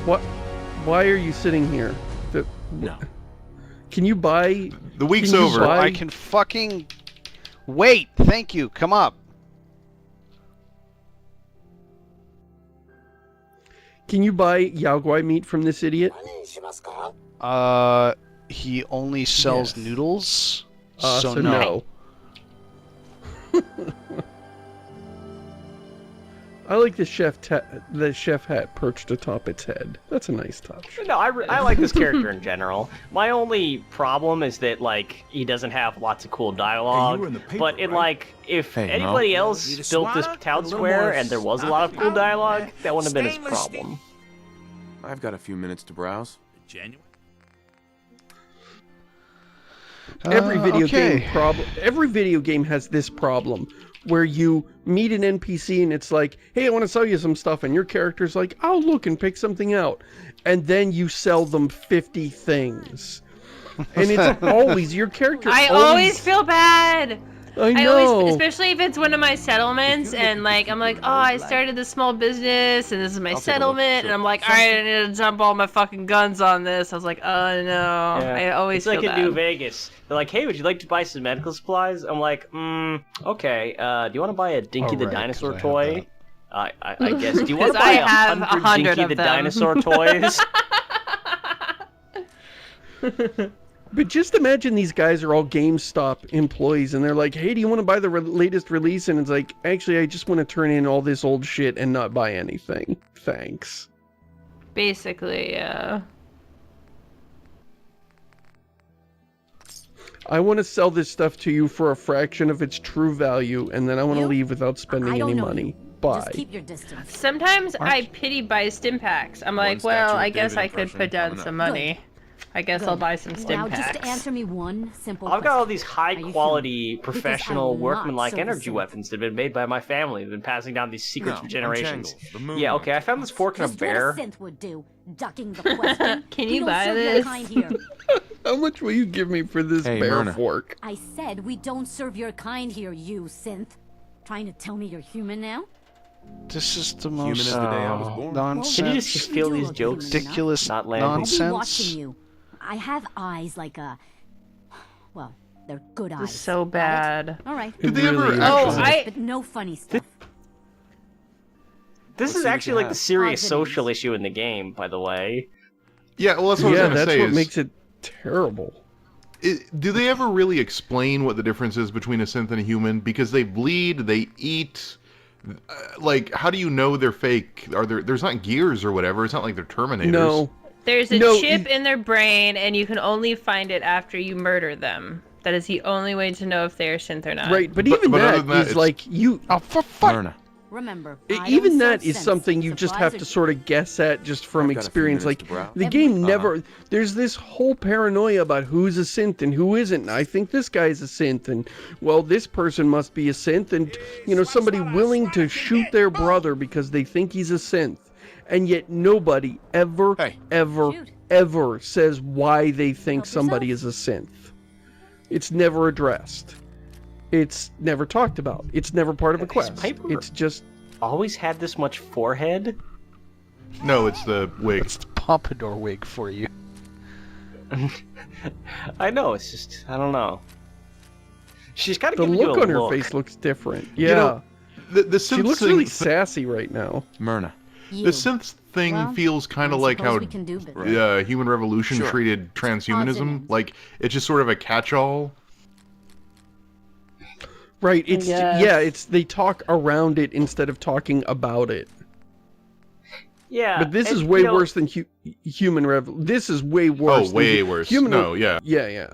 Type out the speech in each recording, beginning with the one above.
What? Why are you sitting here? No. Can you buy? The week's Can you over. buy- I can fucking wait. Thank you. Come up. Can you buy Yao Guai meat from this idiot? He only sells Yes. noodles. So no. I like the chef hat perched atop its head. That's a nice touch. No, I like this character in general. My only problem is that, like, he doesn't have lots of cool dialogue. were in the paper, But in, right? like, if Hey, anybody Mo. else Need a built this swat? town A little square more and there was a lot of cool dialogue, that wouldn't have been his Stainless problem. I've got a few minutes to browse. Genuine. Every video okay. game every video game has this problem where you meet an NPC and it's like, hey, I want to sell you some stuff, and your character's like, I'll look and pick something out, and then you sell them 50 things, and it's always your character. I always feel bad. I I know. always, especially if it's one of my settlements, and like I'm like, oh, I started this small business, and this is my I'll take a look, settlement, sure. and I'm like, all right, I need to dump all my fucking guns on this. I was like, oh no, I always It's like feel in bad. New Vegas. They're like, hey, would you like to buy some medical supplies? I'm like, okay. Do you want to buy a Dinky Oh, the right, 'cause Dinosaur I have toy? I guess. Do you want to 'Cause I buy have 100 100 Dinky of the them. Dinosaur toys? But just imagine these guys are all GameStop employees, and they're like, hey, do you want to buy the latest release? And it's like, actually, I just want to turn in all this old shit and not buy anything. Thanks. Basically, yeah. I want to sell this stuff to you for a fraction of its true value, and then I want to You? leave without spending I don't any know money. you. Bye. Just keep your distance. Sometimes I pity buy stim packs. I'm like, statue well, of I guess David I could impression put down coming some up. money. I guess I'll Good. buy some stim Now, packs. just answer me one simple I've got all question. these high Are you quality, human? Because I professional, will not workmanlike serve a energy Sith. weapons that have been made by my family. They've been passing down these secrets No, for generations. I'm Changle, the moon Yeah, monk. okay, I found this fork in a Just bear. what a synth would do, ducking the question. Can We you don't buy serve your this? kind here. How much will you give me for this Hey, bear Myrna. fork? I said we don't serve your kind here, you synth. Trying to tell me you're human now? This is the Human most as the day I was born. nonsense. Can you just feel these jokes? ridiculous Not landing. I'll be nonsense? watching you. I have eyes like a... Well, they're good eyes. This is so Got it? bad. All right. It they ever really is. Oh, actually- But no funny stuff. This Let's is see what actually you like the have. serious Positives. social issue in the game, by the way. Yeah, well, that's what I Yeah, was gonna that's say. what is, makes it terrible. do they ever really explain what the difference is between a synth and a human? Because they bleed, they eat. Like, how do you know they're fake? There's not gears or whatever. It's not like they're Terminators. No. There's a No, chip in their brain, and you can only find it after you murder them. That is the only way to know if they are synth or not. Right, but But- even but other that than that, is it's- like, you... Oh, for fuck! Myrna. Remember, Even that is something you just have to sort of guess at just from I've got a few experience. minutes Like, to browse. the Every- game never... There's this whole paranoia about who's a synth and who isn't. And I think this guy's a synth, and, well, this person must be a synth, and, you know, somebody willing to shoot their brother because they think he's a synth. And yet nobody ever, Hey. ever, Shoot. ever says why they think Help somebody is yourself. a synth. It's never addressed. It's never talked about. It's never part of a Is quest. Piper- It's just... Always had this much forehead? No, it's the wig. It's the pompadour wig for you. I know, it's just, I don't know. She's got to The give you look a on her look. face looks different. Yeah. You know, the she synth looks thing, really sassy right now. Myrna. the synth thing Well, feels kind of I like suppose how we can do business. Human Revolution Sure. treated transhumanism. Positives. Like, it's just sort of a catch-all. Right. It's guess. yeah, it's they talk around it instead of talking about it. Yeah. But this and, is way you know, worse than Human Revolution. This is way worse. Oh, way than worse. Human No, yeah. Yeah.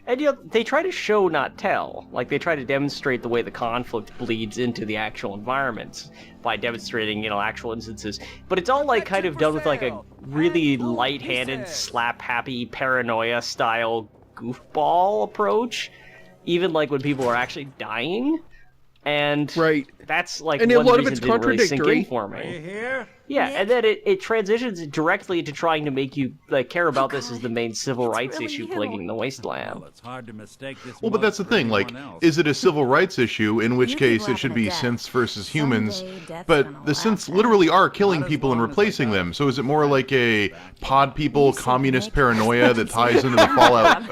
And you know, they try to show, not tell. Like, they try to demonstrate the way the conflict bleeds into the actual environments by demonstrating, you know, actual instances. But it's all, like, kind of done with, like, a really light-handed, slap-happy, paranoia-style goofball approach. Even, like, when people are actually dying. And Right. that's like And one a lot of reason it's it didn't really sink contradictory. in for me. Yeah, and then it transitions directly into trying to make you like care about this as the main civil rights really issue you. plaguing the wasteland. Well, it's hard to mistake this Well, but that's the mug for thing. Like, anyone else. is it a civil rights issue? In which You case, people it should happen be to synths versus humans. Someday death's But gonna the laugh synths at literally are killing Not as people and long as replacing I them. So is it more like a pod people You said communist Nick. paranoia that ties into the Fallout?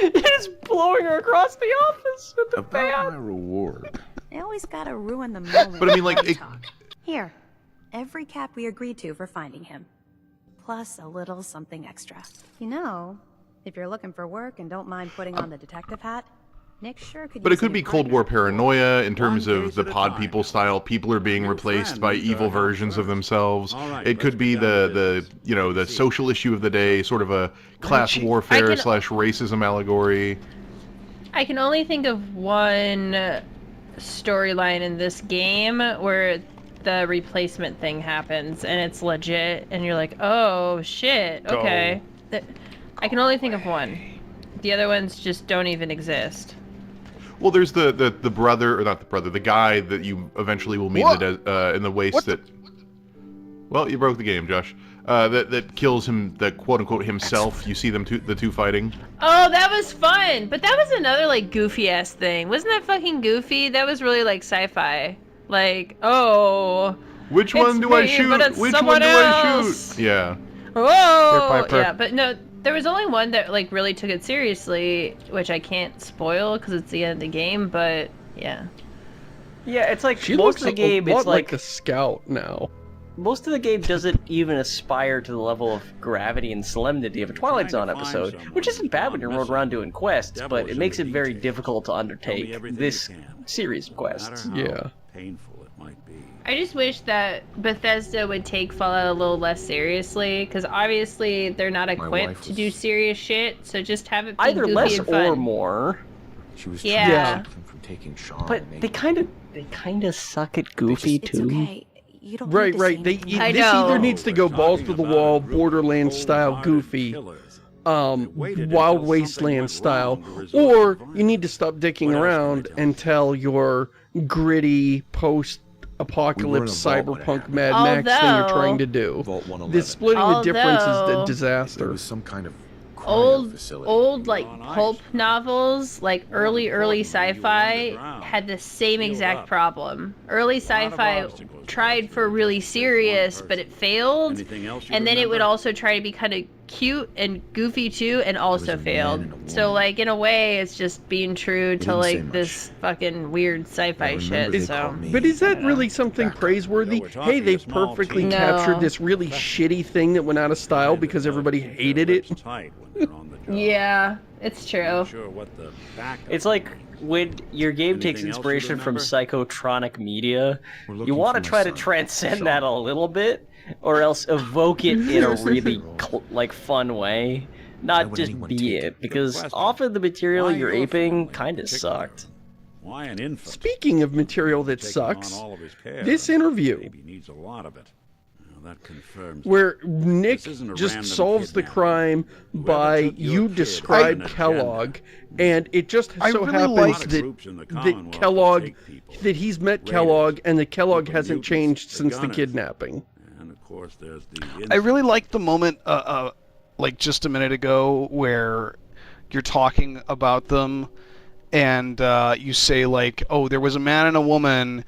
It's blowing her across the office with the fan. reward. They always gotta ruin the moment. But I mean, like, when they it- talk. Here, every cap we agreed to for finding him, plus a little something extra. You know, if you're looking for work and don't mind putting on the detective hat, Nick sure could. But use it could a be new Cold War partner. paranoia in terms One of case the at a pod time. people style. People are being Your replaced friend by needs to evil help versions of first. themselves. All right, It could let's be get down to the business. you know the See. social issue of the day, sort of a class I warfare can- slash racism allegory. I can only think of one storyline in this game where the replacement thing happens and it's legit and you're like, oh shit, okay. I can only think of one. The other ones just don't even exist. Well, there's the brother, or not the brother, the guy that you eventually will meet in the waste What that. Well, you broke the game, Josh. That kills him, the quote unquote himself. You see them the two fighting. Oh, that was fun! But that was another, like, goofy-ass thing. Wasn't that fucking goofy? That was really, like, sci-fi. Like, oh... Which It's one do I me, shoot? but it's Which one someone do I else. shoot? Yeah. Whoa! Piper. Yeah, but no, there was only one that, like, really took it seriously, which I can't spoil because it's the end of the game, but, yeah. Yeah, it's like She most looks of the a game. lot It's like the Scout now. most of the game doesn't even aspire to the level of gravity and solemnity of a Twilight Zone Trying to find episode, someone which isn't bad when you're gone rolling around missing. doing quests, but Devil's it in makes the it very details. difficult to Tell me undertake everything this you can. series of No matter quests. how Yeah. painful it might be. I just wish that Bethesda would take Fallout a little less seriously, because obviously they're not equipped to do serious shit, so just have it be Either goofy less and fun. or more, She was Yeah. trying to keep him from taking Sean. but and they kind of suck at goofy It's too. okay. You don't Right, need to right. say They anything. I this know. either needs to go We're balls talking to the about wall, a group of Borderlands style cold-hearted goofy, killers. They waited Wild until Wasteland something went style, wrong to resort to or violence. you need to stop dicking What else can around they tell and us? tell your gritty post-apocalypse cyberpunk Mad Max thing you're trying to do. Vault 111. This splitting the difference is the Although- It disaster. was some kind of cryo old facility. like pulp novels, like early sci-fi, had the same exact problem. Early sci-fi tried for really serious, but it failed, Anything else you and then it would remember? also try to be kind of cute and goofy too, and also a man failed. and a So woman. like in a way, it's just being true to didn't say like much. this fucking weird sci-fi I remember shit. they So called me- But is that Yeah. really something praiseworthy? we're talking Hey, they a small perfectly team. captured No. this really shitty thing that went out of style because everybody hated it. Tight when they're on the job. yeah, it's true. Not sure what the backup It's like when your game takes Anything else you inspiration from remember? psychotronic media, We're you looking want for to my try to son, transcend Sean. that a little bit, or else evoke it in a really like fun way, Why not would just anyone be take it. it? Because question. often the material Why you're your aping family in kind of particular? sucked. Why an infant? Speaking of material that Taking on sucks, all of his care, this and interview maybe needs a lot of it. Well, that confirms where Nick This isn't a just random solves the kidnapping. crime Whoever by took your you kid describe had an Kellogg, agenda. and it just I so really happens like- that, Groups in the that Commonwealth Kellogg, take people. that he's met Raiders, Kellogg, and that Kellogg people hasn't mutants, changed the since the gunners. kidnapping. And of course, there's the I really liked the moment, like just a minute ago, where you're talking about them, and you say like, "Oh, there was a man and a woman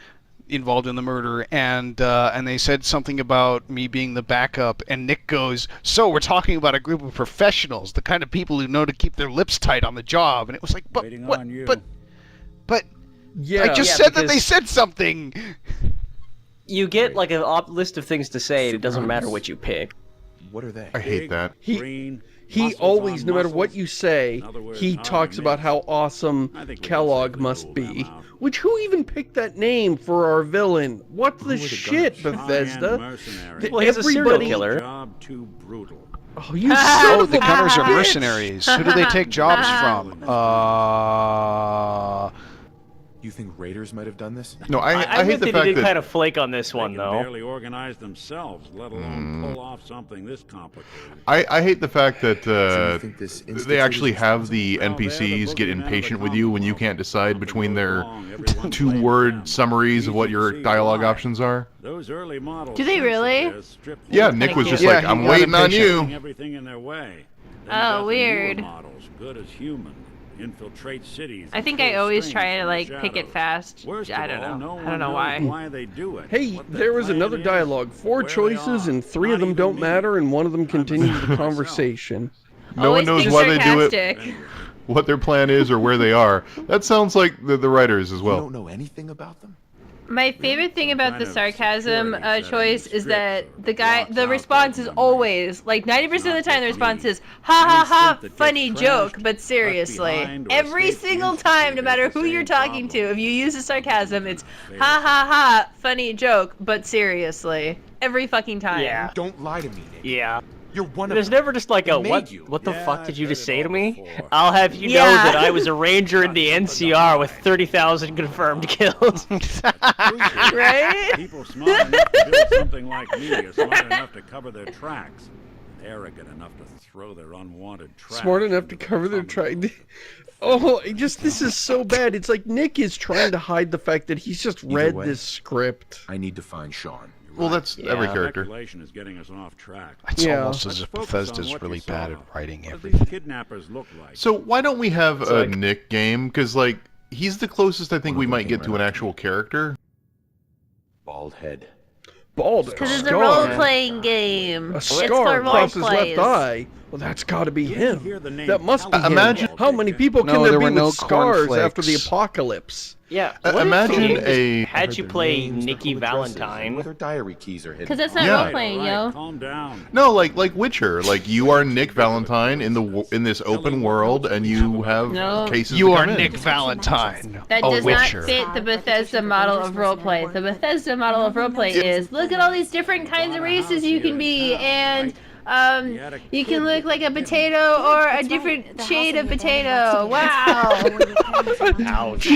involved in the murder," and they said something about me being the backup, and Nick goes, "So we're talking about a group of professionals, the kind of people who know to keep their lips tight on the job," and it was like, "But Waiting what? on you. But Yeah, I just Yeah, said that they because- said something." You get like a list of things to say, and it doesn't matter what you pick. What are they? I hate that. He- green, he muscles always, on no matter what muscles. you say, In other words, he how talks they about made how it. awesome I think we can Kellogg safely must rule be. them out. Which, who even picked that name for our villain? What the the shit, gunners? Bethesda? Cheyenne mercenary. That Well, he's a serial everybody- killer. Job too brutal. Oh, you son Oh, of the a gunners are bitch! mercenaries. Who do they take jobs from? You think raiders might have done this? No, I hate admit the that fact he did that kind of flake on this They one, can though. barely organize themselves, let alone pull off something this complicated. I hate the fact that So you think this they institute actually is have the Well, they're the NPCs get boogeyman of the impatient with you when you can't decide Something between goes their wrong, everyone blames 2-word them. summaries of what your Easy to see dialogue why. options are. Those early models Do they really? Yeah, Nick was just Yeah, like, he I'm got waiting on impatient. you. Everything in their way. Oh, Then you got the newer weird. Models, good as human, infiltrate cities. I think and I pull always strings try to from like the pick it shadows. fast. Worst I of don't all, know. no I one don't know knows why. they do it. Hey, what their there was plan another is, dialogue. 4 where they choices are. and 3 of Not them even don't me. matter, and one of them I'm continues just the myself. conversation. No Always one knows being why they do it, sarcastic. what their plan is, or where they are. That sounds like the writers as You well. don't know anything about them? My favorite thing about the Kind of sarcasm security choice settings, is that scripts, the guy, blocks the out response those is memories. always, like 90% of the time the Not response me. is, ha ha Any ha, synth that gets funny joke, trashed, but left seriously. behind, or Every escaped the single institute time, no has matter the who you're same talking to, problem. if you use a sarcasm, it's Fail ha ha ha, funny joke, but seriously. Every fucking time. Yeah. Don't lie to me, Nick. Yeah. You're one of There's them. never just like They a, made you. what the Yeah, fuck did I've you heard just it say all to me? before. I'll have you know Yeah. that I was a ranger in the NCR with 30,000 confirmed kills. Right? People smart enough to build something like me are smart enough to cover their tracks, and arrogant enough to throw their unwanted trash. Smart enough to into the cover their common track. Oh, this is so bad. It's like Nick is trying to hide the fact that he's just read way. this script. I need to find Sean. Well, that's every Yeah. character. Speculation is getting us off track. It's Yeah. almost as Let's if focus Bethesda's on what really you bad saw. at writing What do everything. these kidnappers look like? So why don't we have a like- Nick game? Because, like, he's the closest I think One we of them might get came to an right up actual character. Bald head. Bald Because it's a scar. role-playing game. A It's scar for across his role-plays. left eye. Well, that's got to be him. hear the name That must be him. Imagine- How many people No, can there there be were with no scars after the cornflakes. apocalypse? Yeah. What if imagine the game just a- had you Their play names, their Nikki home addresses, and Valentine. where their diary keys are hidden. Because that's not Yeah. role-playing, yo. Calm down. No, like Witcher. Like, you are Nick Valentine in this open world, and you have No. cases. You that are come in. Nick Valentine. That a does Witcher. not fit the Bethesda model of roleplay. The Bethesda model of roleplay is look at all these different kinds of races you can be, and you can look like a potato or a different shade of potato. Wow. Ouch.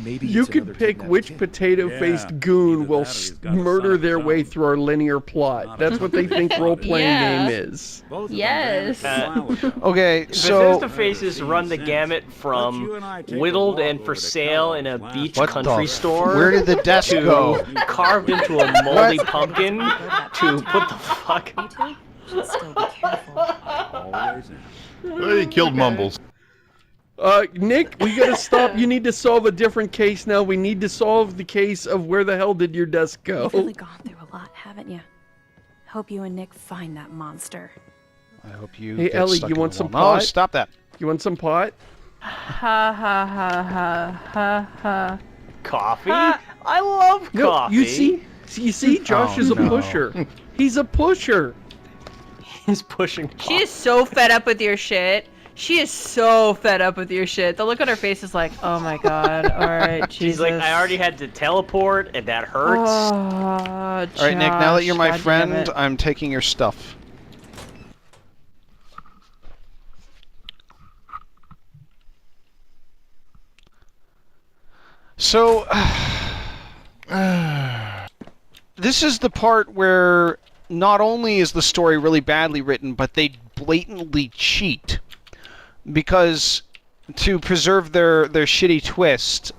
Maybe You it's could another pick kidnapped which kid. potato-faced Yeah, goon either will that or he's got a son murder of their his way own. through our linear plot. That's what they think role-playing Yeah. game is. Both of them Yes. vanished a while ago. Okay, so Bethesda faces run the gamut from whittled and for sale in a beach what country the? store Where did the desk to go? carved into a moldy pumpkin to put the fuck. You two should still be careful. Always am. Oh, he killed Mumbles. Nick, we gotta stop. You need to solve a different case now. We need to solve the case of where the hell did your desk go? You've really gone through a lot, haven't you? Hope you and Nick find that monster. I hope you. Hey, get Ellie, stuck you in want the some wall. No, pot? stop that. You want some pot? Ha ha ha ha ha ha. Coffee? I love No, coffee. you see, Josh Oh, is a no. pusher. He's a pusher. He's pushing. She is so fed up with your shit. She is so fed up with your shit. The look on her face is like, oh my god, alright, Jesus. She's like, I already had to teleport, and that hurts. Oh, All right, Nick. Now that you're my friend, I'm taking your stuff. So, this is the part where not only is the story really badly written, but they blatantly cheat. Because to preserve their shitty twist,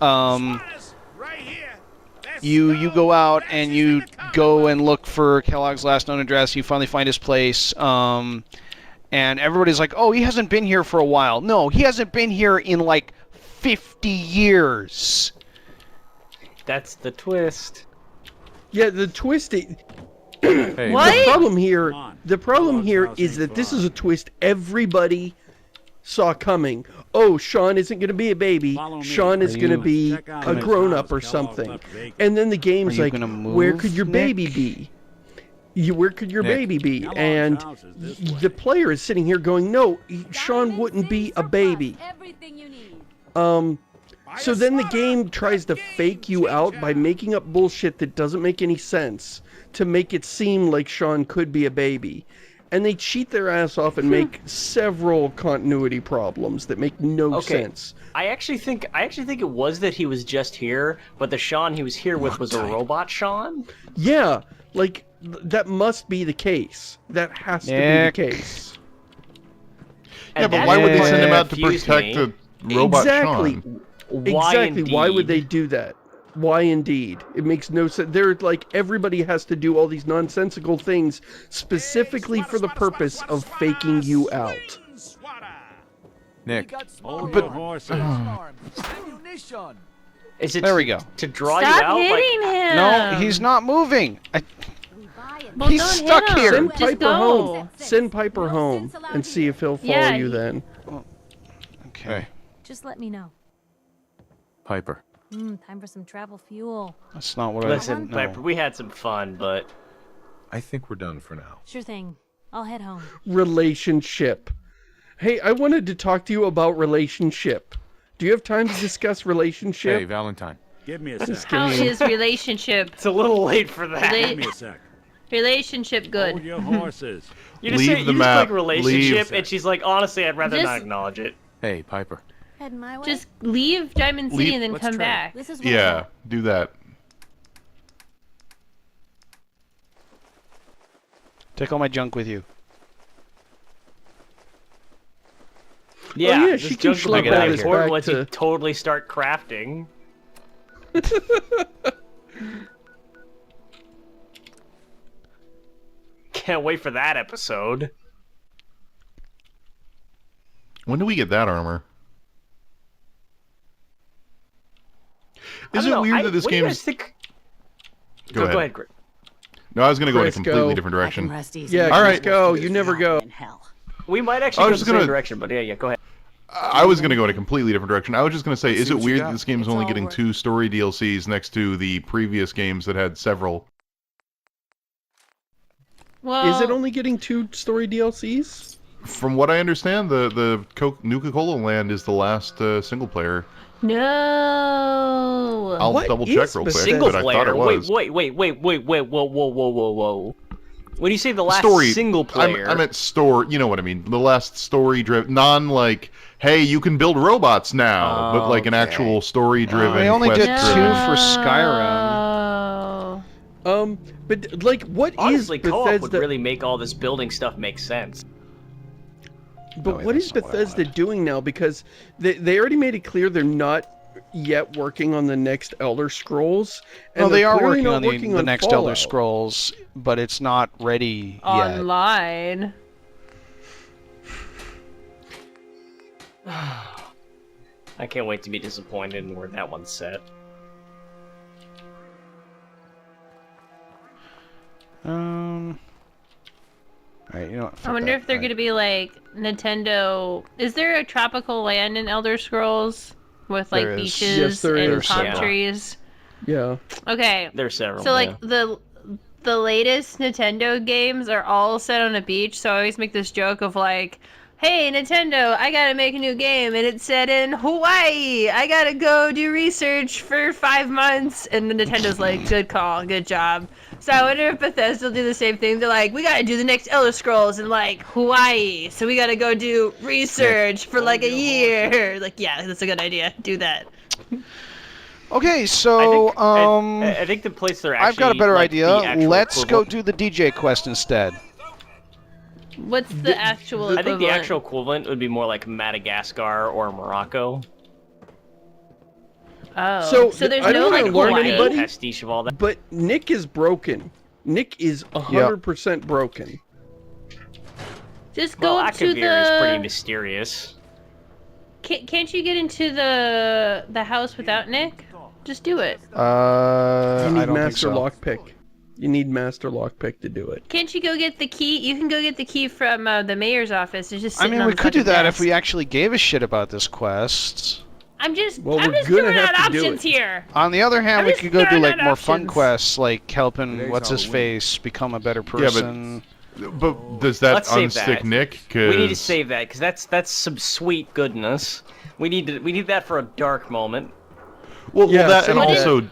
you go out and you go and look for Kellogg's last known address. You finally find his place, and everybody's like, "Oh, he hasn't been here for a while." No, he hasn't been here in like 50 years. That's the twist. Yeah, the twist. Hey, What? The problem here, Come on. the problem Kellogg's here house is ain't that this far. is a twist everybody saw coming. Oh, Sean isn't going to be a baby. Follow me. Sean is Are going to you be Check out a this grown-up house or Kellogg something. left vacant. And then the game's Are you like, gonna where move, could your Nick? baby be? Where could your Nick. baby be? Kellogg's And house is this way. the player is sitting here going, no, Sean wouldn't be a baby. Everything you need. So then the game tries to fake you out by making up bullshit that doesn't make any sense to make it seem like Sean could be a baby. and they cheat their ass off and make several continuity problems that make no Okay. sense. I actually think it was that he was just here, but the Sean he was here with was a robot Sean. Yeah, like that must be the case. That has to Nick. be the case. Yeah, And but that's why would they what send him out to confused protect me. the robot exactly. Sean? Why Exactly. Why would they indeed? do that? Why indeed? It makes no sense. They're like, everybody has to do all these nonsensical things specifically for the purpose of faking you out. Nick, Hold your horses. Is it There we go. to draw Stop you out? hitting Like, him. No, he's not moving. Well, he's don't stuck hit him. here. Send Just Piper go. home. Send Piper home and see if he'll follow Yeah, you he- then. Okay, Just let me know. Piper. Time for some travel fuel. that's not what listen, I. Piper, we had some fun, but I think we're done for now. Sure thing. I'll head home. Relationship. Hey, I wanted to talk to you about relationship. Do you have time to discuss relationship? Hey, Valentine. Give me a sec. How is relationship? it's a little late for that. Rela- Give me a sec. Relationship Hold good. your horses. You just Leave say the you map. just click relationship, Leave. and she's like, honestly, I'd rather not Just- acknowledge it. Hey, Piper. Heading my way. Just leave Diamond City Leave- and then let's come try it. back. This is where Yeah, do that. Take all my junk with you. Yeah, yeah, this she can junk will be schlep really all this important back once you to- totally start crafting. Can't wait for that episode. When do we get that armor? I Is don't it know, weird that this what do you game guys is... think? Go ahead. Go ahead, Greg. No, I was going to go in a Chris, completely go. different direction. Yeah, All right. go. You never go. We might I actually go was the just gonna- same direction, but yeah, go ahead. I was going to go in a completely different direction. I was just going to say, is see it what you weird got. that this game is It's only all getting work. 2 story DLCs next to the previous games that had several? Well, Is it only getting 2 story DLCs? From what I understand, the Nuka-Cola Land is the last single player. No. I'll What double is check real quick, Single but I thought player. it was. Wait, whoa. When you say the last Story. single player, I meant store. You know what I mean? The last story-driven, non-like, hey, you can build robots now, but like an Okay. actual story-driven. They only did quest-driven. 2 for Skyrim. No. But like, what is honestly, co-op would Bethesda? really make all this building stuff make sense. But No, what is that's not what I Bethesda doing now? Because they already made it clear they're not yet working on the next Elder Scrolls. And No, they they're are clearly working not on the next Elder Fallout. Scrolls, but it's not ready yet. Online. I can't wait to be disappointed in where that one's set. Alright, you know what? I wonder if they're gonna be like Nintendo. Is there a tropical land in Elder Scrolls with like There is. beaches Yes, there and is. palm Yeah. trees? Yeah. Okay, There's several. so like yeah. the latest Nintendo games are all set on a beach. So I always make this joke of like, "Hey Nintendo, I gotta make a new game, and it's set in Hawaii. I gotta go do research for 5 months." And Nintendo's like, "Good call, good job." So I wonder if Bethesda will do the same thing. They're like, "We gotta do the next Elder Scrolls in like Hawaii, so we gotta go do research for like a year." Like, yeah, that's a good idea. Do that. Okay, so I think the place they're actually. I've got a better like, the idea. actual Let's go equivalent- do the DJ quest instead. What's the actual? I think the equivalent? actual equivalent would be more like Madagascar or Morocco. Oh, So, so there's I no don't like wanna warn Hawaii. anybody, pastiche of all that. But Nick is broken. Nick is 100% broken. Just go Well, to Akavir is pretty the. mysterious. Can't you get into the house without Nick? Just do it. You I need don't Master think so. Lockpick. You need Master Lockpick to do it. Can't you go get the key? You can go get the key from the mayor's office. It's just I sitting mean, on we the could do fucking that desk. if we actually gave a shit about this quest. I'm just Well, we're gonna throwing have out to do options it. here. On the other hand, I'm we just could go do throwing like out more fun options. quests, like helping Today's what's his Halloween. face become a better but- person. But does that Let's save unstick that. Nick? We need to 'Cause- save that because that's some sweet goodness. We need that for a dark moment. Well, Yeah, that save and that. also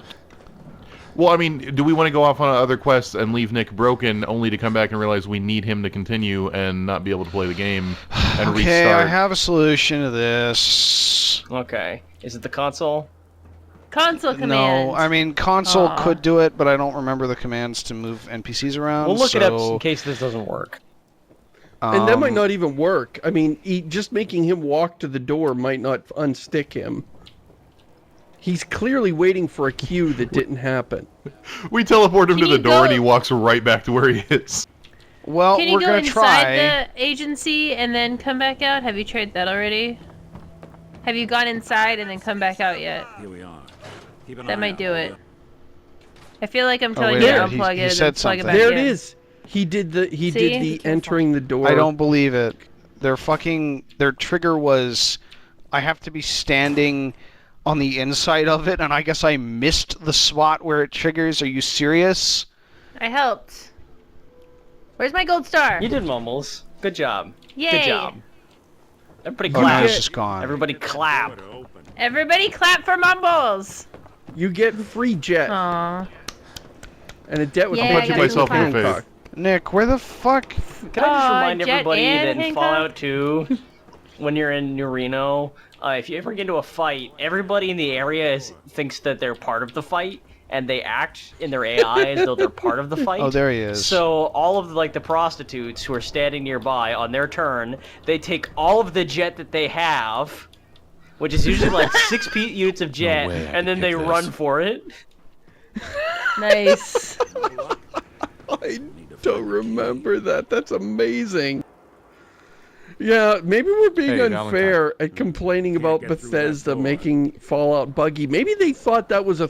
Well, I mean, do we want to go off on other quests and leave Nick broken, only to come back and realize we need him to continue and not be able to play the game and Okay, restart? I have a solution to this. Okay. Is it the console? Console command. No, I mean console Aw. could do it, but I don't remember the commands to move NPCs around. We'll look it up in so, case this doesn't work. And that might um, not even work. I mean, just making him walk to the door might not unstick him. He's clearly waiting for a cue that didn't happen. We teleport him Can to the you door and go- he walks right back to where he is. Well, Can you we're go gonna inside try. the agency and then come back out? Have you tried that already? Have you gone inside and then come back out yet? Here we are. Keep an That eye might out, do will it. ya? I feel like I'm telling wait you a to minute, he- unplug he it said and plug it something. back There in. it is. He did the See? the entering the door. I don't believe it. Their trigger was, I have to be standing on the inside of it, and I guess I missed the spot where it triggers. Are you serious? I helped. Where's my gold star? You did, Mumbles. Good job. Yay. Good job. Everybody Oh, now clap. it's just gone. Everybody clap. Door open. Everybody clap for Mumbles! You get free jet Aww. and a debt with Yeah, a I bunch got of myself in the face. Hancock. Nick, where the fuck? Can I just Aw, remind Jet everybody and that in Hancock? Fallout 2, when you're in New Reno, if you ever get into a fight, everybody in the area thinks that they're part of the fight, and they act in their AI as though they're part of the fight. Oh, there he is. So all of the prostitutes who are standing nearby on their turn, they take all of the jet that they have, which is usually like 6 units of jet, way I and then could they pick run this. for it. Nice. I don't remember that. That's amazing. Yeah, maybe we're being Hey, unfair at complaining about get through that Bethesda door. making Fallout buggy. Maybe they thought that was a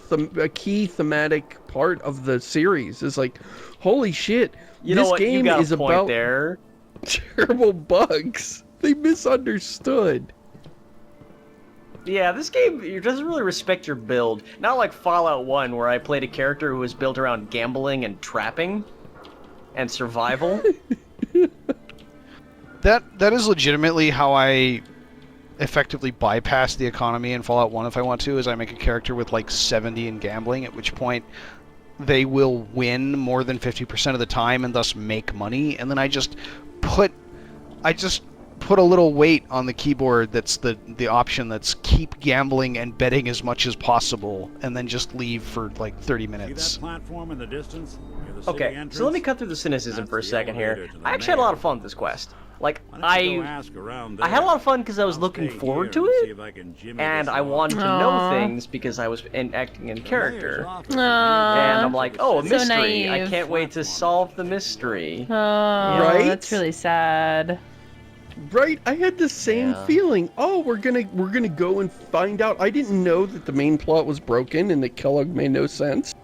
key thematic part of the series. It's like, holy shit, You this know what? You game got is a point about there. terrible bugs. They misunderstood. Yeah, this game doesn't really respect your build. Not like Fallout 1, where I played a character who was built around gambling and trapping and survival. That is legitimately how I effectively bypass the economy in Fallout 1 if I want to, is I make a character with like 70 in gambling, at which point they will win more than 50% of the time and thus make money, and then I just put a little weight on the keyboard that's the option that's keep gambling and betting as much as possible, and then just leave for like 30 See minutes. that platform in the distance? Near the city Okay, entrance? so let me cut through the cynicism That's for a the second here. elevator to the I actually had a lot mayor. of fun with this quest. Like, Why don't you go ask around I had a there? lot of fun because I was I'll looking stay forward here to and see it, if I can jimmy and this I along. wanted to Aw. know things because I was acting in The mayor's character. office is Aw. And I'm like, oh, a So mystery. I naive. can't wait to solve the mystery. Oh, Right? that's really sad. Right? I had the same Yeah. feeling. Oh, we're gonna go and find out. I didn't know that the main plot was broken and that Kellogg made no sense.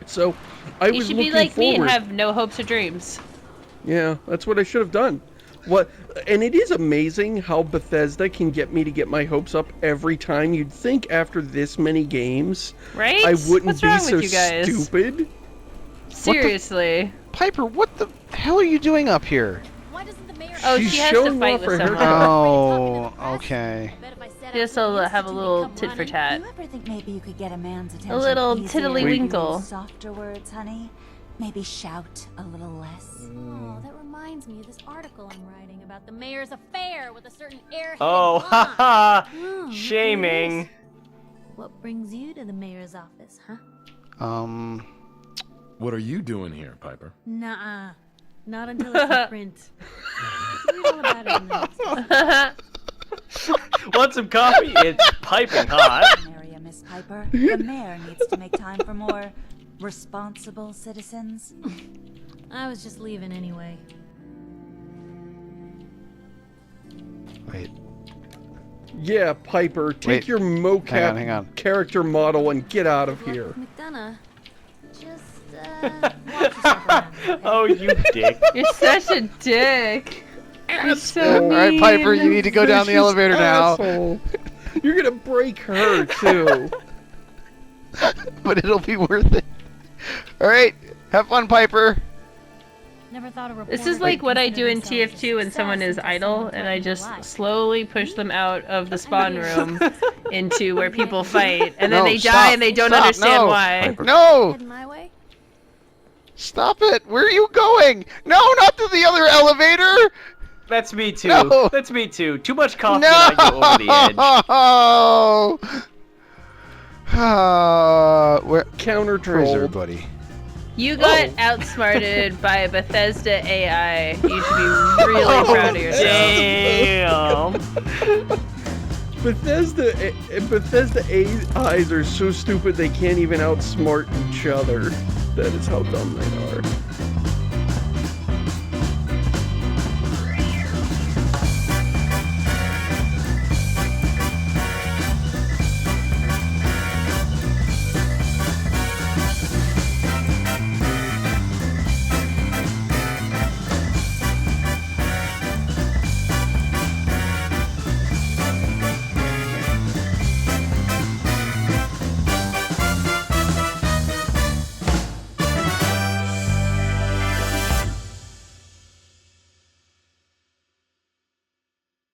So I You was should looking be like me forward. and have no hopes or dreams. Yeah, that's what I should have done. What? And it is amazing how Bethesda can get me to get my hopes up every time. You'd think after this many games, Right? I wouldn't What's be wrong so with you guys? stupid. Seriously. Piper, what the hell are you doing up here? Why doesn't the mayor? Oh, She's she has to showing fight off with her someone. haircut. Oh, okay. Just to have a little tit for tat. You ever think maybe you could get a man's attention? A little easier tiddly-winkle. with Softer words, honey. Maybe shout a little less. Oh, that reminds me of this article I'm writing about the mayor's affair with a certain airhead Oh, blonde. haha! Hmm, Shaming. What brings you to the mayor's office, huh? What are you doing here, Piper? Nuh-uh. Not until it's in print. Read all about it in the next Want some coffee? It's piping hot. Area, Miss Piper. The mayor needs to make time for more responsible citizens. I was just leaving anyway. Wait. Yeah, Piper, take Wait. your mocap Hang on. character model and get out of here. McDonough, just, watch yourself around, okay? Oh, you dick. You're such a dick. You're so Asshole. mean. All right, Piper, you need to go down the Vicious elevator now. asshole. You're gonna break her too. But it'll be worth it. All right, have fun, Piper. Never thought a This reporter is like would what I consider do in themselves a TF2 when someone success is until idle, someone and I threatened their just life. slowly push them out of the spawn mean- room into where people fight, and then No, they die stop, and they don't stop, understand no. why. No! Heading my way? Stop it! Where are you going? No, not to the other elevator! That's me too. No. That's me too. Too much coffee No! and I go over the edge. Where Counter is there, troll. buddy? You got outsmarted by Bethesda AI. You should be really proud of yourself. Damn. Bethesda AIs are so stupid they can't even outsmart each other. That is how dumb they are.